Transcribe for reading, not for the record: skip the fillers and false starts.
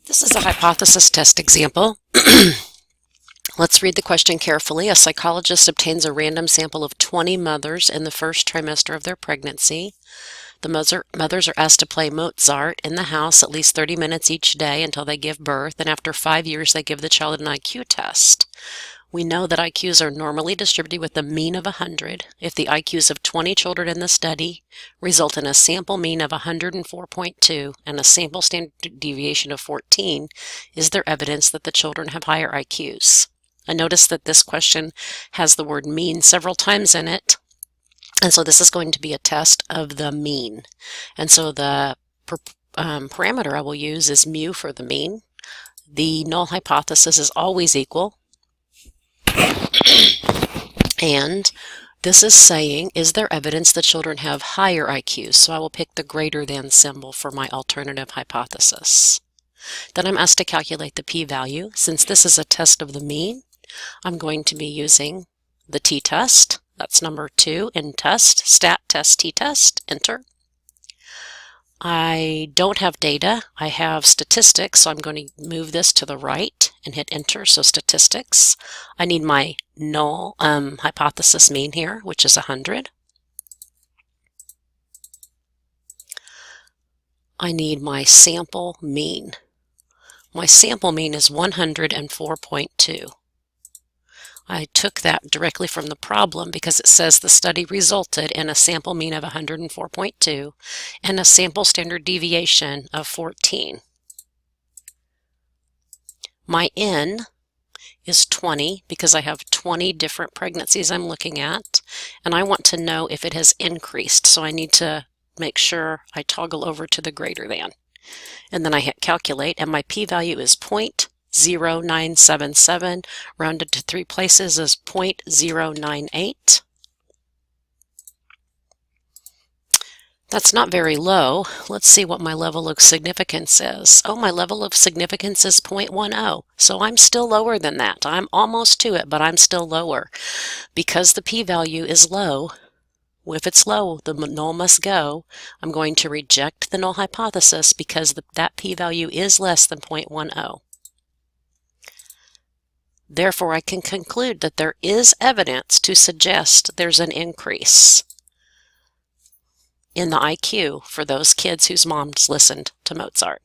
This is a hypothesis test example. Let's read the question carefully. A psychologist obtains a random sample of 20 mothers in the first trimester of their pregnancy. The mothers are asked to play Mozart in the house at least 30 minutes each day until they give birth, and after 5 years they give the child an IQ test. We know that IQs are normally distributed with a mean of 100. If the IQs of 20 children in the study result in a sample mean of 104.2 and a sample standard deviation of 14, is there evidence that the children have higher IQs? I notice that this question has the word mean several times in it, and so this is going to be a test of the mean. And so the parameter I will use is mu for the mean. The null hypothesis is always equal. And this is saying, is there evidence that children have higher IQs? So I will pick the greater than symbol for my alternative hypothesis. Then I'm asked to calculate the p-value. Since this is a test of the mean, I'm going to be using the t-test. That's number 2 in test, stat test t-test, enter. I don't have data, I have statistics, so I'm going to move this to the right and hit enter, so statistics. I need my null hypothesis mean here, which is 100. I need my sample mean. My sample mean is 104.2. I took that directly from the problem because it says the study resulted in a sample mean of 104.2 and a sample standard deviation of 14. My N is 20 because I have 20 different pregnancies I'm looking at, and I want to know if it has increased, so I need to make sure I toggle over to the greater than. And then I hit calculate, and my p-value is 0.0977, rounded to 3 places is 0.098. That's not very low. Let's see what my level of significance is. Oh, my level of significance is 0.10, so I'm still lower than that. I'm almost to it, but I'm still lower. Because the p-value is low, if it's low, the null must go. I'm going to reject the null hypothesis because that p-value is less than 0.10. Therefore, I can conclude that there is evidence to suggest there's an increase in the IQ for those kids whose moms listened to Mozart.